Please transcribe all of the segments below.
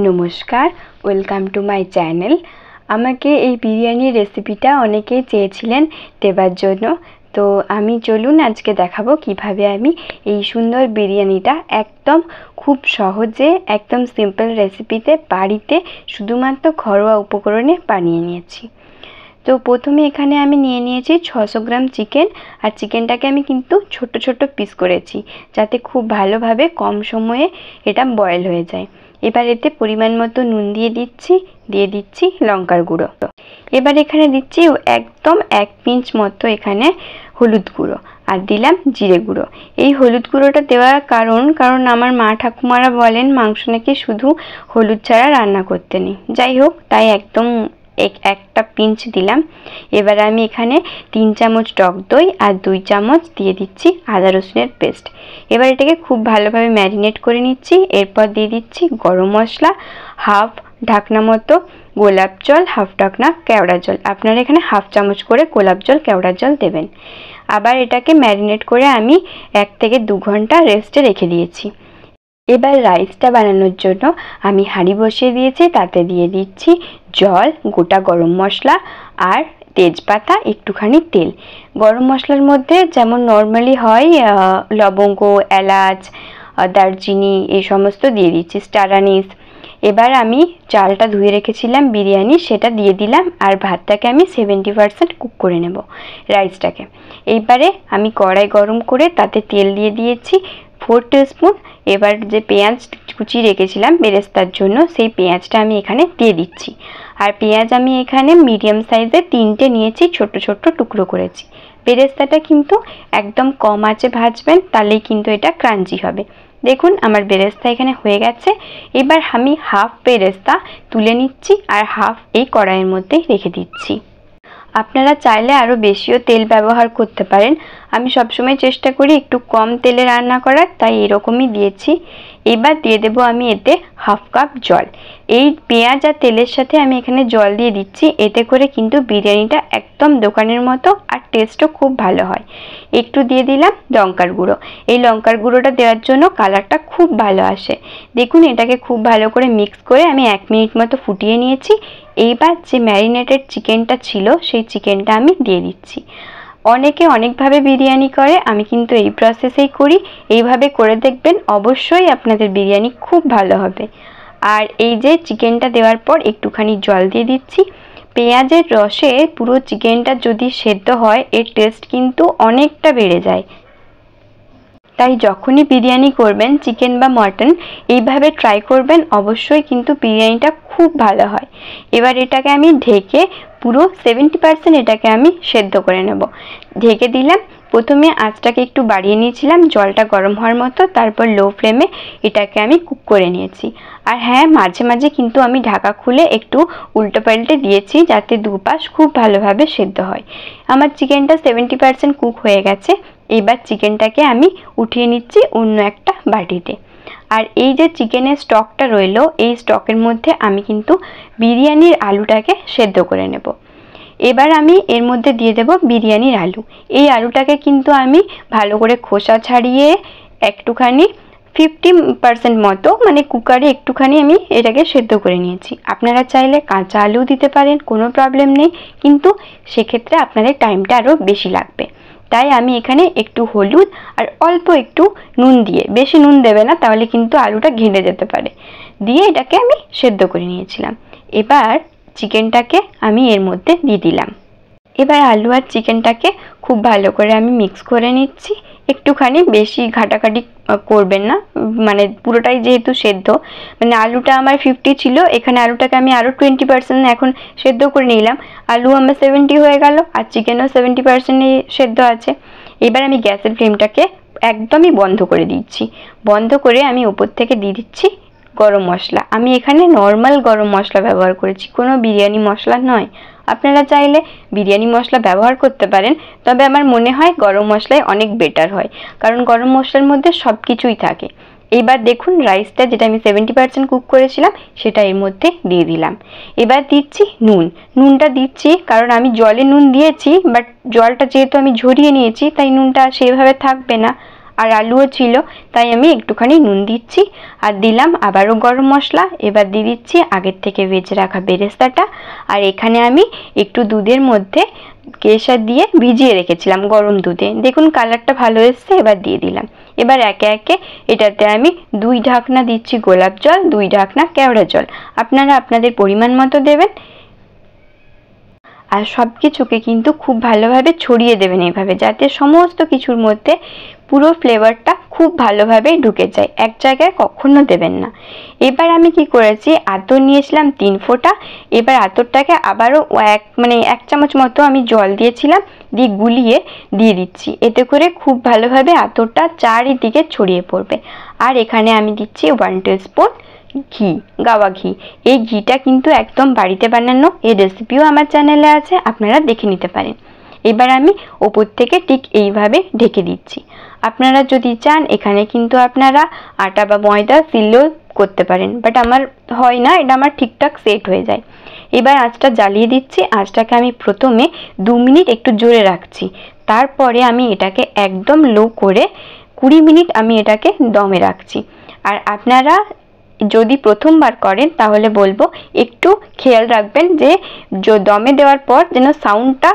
নমস্কার, welcome to my channel. আমাকে এই বিরিয়ানির রেসিপিটা অনেকেই চেয়েছিলেন দেবার জন্য, তো আমি চলুন আজকে দেখাবো কিভাবে আমি এই সুন্দর বিরিয়ানিটা একদম খুব সহজে একদম সিম্পল রেসিপিতে বাড়িতে শুধুমাত্র ঘরোয়া উপকরণে বানিয়ে নিয়েছি। তো প্রথমে এখানে আমি নিয়ে নিয়েছি 600 গ্রাম চিকেন, আর চিকেনটাকে আমি কিন্তু ছোট ছোট পিস করেছি যাতে খুব ভালোভাবে কম সময়ে এটা বয়েল হয়ে যায়। এবার এতে পরিমাণ মতো নুন দিয়ে দিচ্ছি লঙ্কার গুঁড়ো। এবার এখানে দিচ্ছি একদম 1 পিঞ্চ মতো এখানে হলুদ গুঁড়ো, আর দিলাম জিরে গুঁড়ো। এই হলুদ গুঁড়োটা দেওয়ার কারণ আমার মা ঠাকুমারা বলেন মাংস নাকি শুধু হলুদ ছাড়া রান্না করতে নেই। যাই হোক, তাই একদম একটা পিঞ্চ দিলাম। এবার আমি এখানে 3 চামচ টক দই আর 2 চামচ দিয়ে দিচ্ছি আদা রসুনের পেস্ট। এবার এটাকে খুব ভালোভাবে ম্যারিনেট করে নিচ্ছি। এরপর দিয়ে দিচ্ছি গরম মশলা, হাফ ঢাকনা মতো গোলাপ জল, হাফ ঢাকনা কেওড়া জল। আপনারা এখানে হাফ চামচ করে গোলাপ জল কেওড়া জল দেবেন। আবার এটাকে ম্যারিনেট করে আমি 1 থেকে 2 ঘন্টা রেস্টে রেখে দিয়েছি। এবার রাইসটা বানানোর জন্য আমি হাঁড়ি বসিয়ে দিয়েছি, তাতে দিয়ে দিচ্ছি জল, গোটা গরম মশলা আর তেজপাতা, একটুখানি তেল। গরম মশলার মধ্যে যেমন নর্মালি হয় লবঙ্গ, এলাচ, দারচিনি এই সমস্ত দিয়ে দিচ্ছি, স্টার আনিস। এবার আমি চালটা ধুয়ে রেখেছিলাম বিরিয়ানি, সেটা দিয়ে দিলাম, আর ভাতটাকে আমি 70% কুক করে নেব রাইসটাকে। এইবারে আমি কড়াই গরম করে তাতে তেল দিয়ে দিয়েছি 4 টিস্পুন। এবার যে পেঁয়াজ কুচি রেখেছিলাম বেরেস্তার জন্য, সেই পেঁয়াজটা আমি এখানে দিয়ে দিচ্ছি। আর পেঁয়াজ আমি এখানে মিডিয়াম সাইজের 3টে নিয়েছি, ছোট ছোট টুকরো করেছি। বেরেস্তাটা কিন্তু একদম কম আঁচে ভাজবেন, তাহলেই কিন্তু এটা ক্রাঞ্চি হবে। দেখুন আমার বেরেস্তা এখানে হয়ে গেছে। এবার আমি হাফ বেরেস্তা তুলে নিচ্ছি আর হাফ এই কড়াইয়ের মধ্যে রেখে দিচ্ছি। আপনারা চাইলে আরও বেশিও তেল ব্যবহার করতে পারেন। আমি সবসময় চেষ্টা করি একটু কম তেলে রান্না করার, তাই এরকমই দিয়েছি। এবার দিয়ে দেবো আমি এতে হাফ কাপ জল। এই পেঁয়াজ আর তেলের সাথে আমি এখানে জল দিয়ে দিচ্ছি, এতে করে কিন্তু বিরিয়ানিটা একদম দোকানের মতো আর টেস্টও খুব ভালো হয়। একটু দিয়ে দিলাম লঙ্কার গুঁড়ো। এই লঙ্কার গুঁড়োটা দেওয়ার জন্য কালারটা খুব ভালো আসে। দেখুন এটাকে খুব ভালো করে মিক্স করে আমি 1 মিনিট মতো ফুটিয়ে নিয়েছি। এইবার যে ম্যারিনেটেড চিকেনটা ছিল সেই চিকেনটা আমি দিয়ে দিচ্ছি। অনেকে অনেকভাবে বিরিয়ানি করে, আমি কিন্তু এই প্রসেসেই করি। এইভাবে করে দেখবেন, অবশ্যই আপনাদের বিরিয়ানি খুব ভালো হবে। আর এই যে চিকেনটা দেওয়ার পর একটুখানি জল দিয়ে দিচ্ছি। পেঁয়াজের রসে পুরো চিকেনটা যদি সেদ্ধ হয়, এর টেস্ট কিন্তু অনেকটা বেড়ে যায়। তাই যখনই বিরিয়ানি করবেন, চিকেন বা মটন, এইভাবে ট্রাই করবেন, অবশ্যই কিন্তু বিরিয়ানিটা খুব ভালো হয়। এবার এটাকে আমি ঢেকে পুরো 70% এটাকে আমি সেদ্ধ করে নেব। ঢেকে দিলাম। প্রথমে আঁচটাকে একটু বাড়িয়ে নিয়েছিলাম জলটা গরম হওয়ার মতো, তারপর লো ফ্লেমে এটাকে আমি কুক করে নিয়েছি। আর হ্যাঁ, মাঝে মাঝে কিন্তু আমি ঢাকা খুলে একটু উল্টো পাল্টে দিয়েছি যাতে দুপাশ খুব ভালোভাবে সেদ্ধ হয়। আমার চিকেনটা 70% কুক হয়ে গেছে। এবার চিকেনটাকে আমি উঠিয়ে নিচ্ছি অন্য একটা বাটিতে। আর এই যে চিকেনের স্টকটা রইলো, এই স্টকের মধ্যে আমি কিন্তু বিরিয়ানির আলুটাকে সেদ্ধ করে নেব। এবার আমি এর মধ্যে দিয়ে দেব বিরিয়ানির আলু। এই আলুটাকে কিন্তু আমি ভালো করে খোসা ছাড়িয়ে একটুখানি 50% মতো, মানে কুকারে একটুখানি আমি এটাকে সেদ্ধ করে নিয়েছি। আপনারা চাইলে কাঁচা আলু দিতে পারেন, কোনো প্রবলেম নেই, কিন্তু সেক্ষেত্রে আপনাদের টাইমটা আরও বেশি লাগবে। তাই আমি এখানে একটু হলুদ আর অল্প একটু নুন দিয়ে, বেশি নুন দেবে না, তাহলে কিন্তু আলুটা ঘেঁটে যেতে পারে, দিয়ে এটাকে আমি সেদ্ধ করে নিয়েছিলাম। এবার চিকেনটাকে আমি এর মধ্যে দিয়ে দিলাম। এবার আলু আর চিকেনটাকে খুব ভালো করে আমি মিক্স করে নিচ্ছি। একটুখানি বেশি ঘাটাঘাটি করবেন না, মানে পুরোটাই যেহেতু সেদ্ধ, মানে আলুটা আমার 50 ছিল, এখানে আলুটাকে আমি আরও 20% এখন সেদ্ধ করে নিলাম। আলু আমার 70 হয়ে গেল, আর চিকেনও 70% সেদ্ধ আছে। এবার আমি গ্যাসের ফ্লেমটাকে একদমই বন্ধ করে দিচ্ছি। বন্ধ করে আমি উপর থেকে দিয়ে দিচ্ছি গরম মশলা। আমি এখানে নর্মাল গরম মশলা ব্যবহার করেছি, কোনো বিরিয়ানি মশলা নয়। আপনারা চাইলে বিরিয়ানি মশলা ব্যবহার করতে পারেন, তবে আমার মনে হয় গরম মশলাই অনেক বেটার হয়, কারণ গরম মশলার মধ্যে সব কিছুই থাকে। এইবার দেখুন রাইসটা যেটা আমি 70% কুক করেছিলাম সেটা এর মধ্যে দিয়ে দিলাম। এবার দিচ্ছি নুন। নুনটা দিচ্ছি কারণ আমি জলে নুন দিয়েছি, বাট জলটা যেহেতু আমি ঝরিয়ে নিয়েছি, তাই নুনটা সেভাবে থাকবে না। আর আলুও ছিল, তাই আমি একটুখানি নুন দিচ্ছি আর দিলাম আবারও গরম মশলা। এবার দিয়ে দিচ্ছি আগের থেকে ভেজে রাখা বেরেস্তাটা। আর এখানে আমি একটু দুধের মধ্যে কেশর দিয়ে ভিজিয়ে রেখেছিলাম গরম দুধে, দেখুন কালারটা ভালো এসছে। এবার দিয়ে দিলাম। এবার একে একে এটাতে আমি 2 ঢাকনা দিচ্ছি গোলাপ জল, 2 ঢাকনা কেওড়া জল, আপনারা আপনাদের পরিমাণ মতো দেবেন। আর সব কিছুকে কিন্তু খুব ভালোভাবে ছড়িয়ে দেবেন এইভাবে, যাতে সমস্ত কিছুর মধ্যে পুরো ফ্লেভারটা খুব ভালোভাবে ঢুকে যায়, এক জায়গায় কখনো দেবেন না। এবার আমি কি করেছি, আতর নিয়েছিলাম 3 ফোঁটা। এবার আতরটাকে আবারও এক চামচ মতো আমি জল দিয়েছিলাম, দিয়ে গুলিয়ে দিয়ে দিচ্ছি। এতে করে খুব ভালোভাবে আতরটা চারিদিকে ছড়িয়ে পড়বে। আর এখানে আমি দিচ্ছি 1 টিস্পুন ঘি, গাওয়া ঘি। এই ঘিটা কিন্তু একদম বাড়িতে বানানো, এই রেসিপিও আমার চ্যানেলে আছে, আপনারা দেখে নিতে পারেন। এবার আমি ওপর থেকে ঠিক এইভাবে ঢেকে দিচ্ছি। আপনারা যদি চান এখানে কিন্তু আপনারা আটা বা ময়দা সিলও করতে পারেন, বাট আমার হয় না, এটা আমার ঠিকঠাক সেট হয়ে যায়। এবার আঁচটা জ্বালিয়ে দিচ্ছি। আঁচটাকে আমি প্রথমে 2 মিনিট একটু জোরে রাখছি, তারপরে আমি এটাকে একদম লো করে 20 মিনিট আমি এটাকে দমে রাখছি। আর আপনারা যদি প্রথমবার করেন তাহলে বলবো একটু খেয়াল রাখবেন যে দমে দেওয়ার পর যেন সাউন্ডটা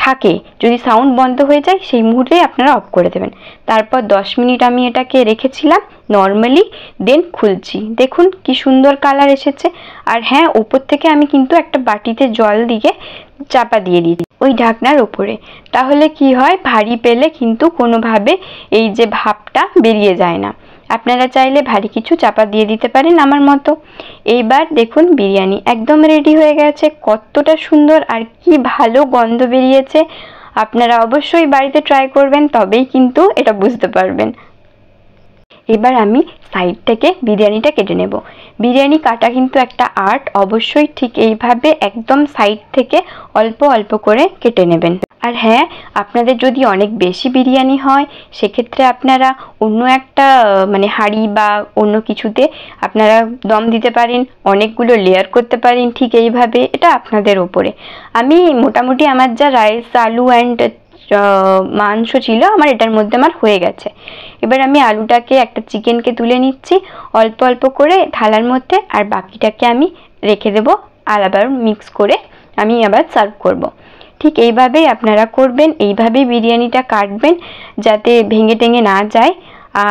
থাকে, যদি সাউন্ড বন্ধ হয়ে যায় সেই মুহূর্তেই আপনারা অফ করে দেবেন। তারপর 10 মিনিট আমি এটাকে রেখেছিলাম নর্মালি, দেন খুলছি, দেখুন কি সুন্দর কালার এসেছে। আর হ্যাঁ, উপর থেকে আমি কিন্তু একটা বাটিতে জল দিয়ে চাপা দিয়ে দিই ওই ঢাকনার উপরে, তাহলে কি হয়, ভারী পেলে কিন্তু কোনোভাবে এই যে ভাপটা বেরিয়ে যায় না। আপনারা চাইলে ভারী কিছু চাপা দিয়ে দিতে পারেন আমার মতো। এইবার দেখুন বিরিয়ানি একদম রেডি হয়ে গেছে, কতটা সুন্দর আর কি ভালো গন্ধ বেরিয়েছে। আপনারা অবশ্যই বাড়িতে ট্রাই করবেন, তবেই কিন্তু এটা বুঝতে পারবেন। এবার আমি সাইড থেকে বিরিয়ানিটা কেটে নেব। বিরিয়ানি কাটা কিন্তু একটা আর্ট, অবশ্যই ঠিক এইভাবে একদম সাইড থেকে অল্প অল্প করে কেটে নেবেন। আর হ্যাঁ, আপনাদের যদি অনেক বেশি বিরিয়ানি হয় সেক্ষেত্রে আপনারা অন্য একটা হাঁড়ি বা অন্য কিছুতে আপনারা দম দিতে পারেন, অনেকগুলো লেয়ার করতে পারেন ঠিক এইভাবে, এটা আপনাদের ওপরে। আমি মোটামুটি আমার যা রাইস, আলু অ্যান্ড মাংস ছিল আমার এটার মধ্যে আমার হয়ে গেছে। এবার আমি আলুটাকে একটা চিকেনকে তুলে নিচ্ছি অল্প অল্প করে থালার মধ্যে, আর বাকিটাকে আমি রেখে দেবো, আর আবার মিক্স করে আমি আবার সার্ভ করব। ঠিক এইভাবেই আপনারা করবেন, এইভাবেই বিরিয়ানিটা কাটবেন যাতে ভেঙে টেঙে না যায়।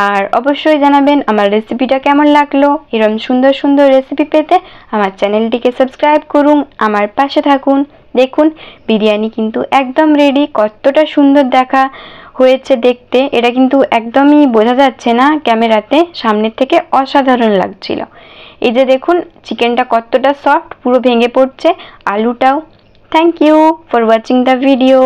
আর অবশ্যই জানাবেন আমার রেসিপিটা কেমন লাগলো। এরকম সুন্দর সুন্দর রেসিপি পেতে আমার চ্যানেলটিকে সাবস্ক্রাইব করুন, আমার পাশে থাকুন। দেখুন বিরিয়ানি কিন্তু একদম রেডি, কতটা সুন্দর দেখা হয়েছে দেখতে, এটা কিন্তু একদমই বোঝা যাচ্ছে না ক্যামেরাতে, সামনের থেকে অসাধারণ লাগছিল। এই যে দেখুন চিকেনটা কতটা সফট, পুরো ভেঙে পড়ছে, আলুটাও। Thank you for watching the video.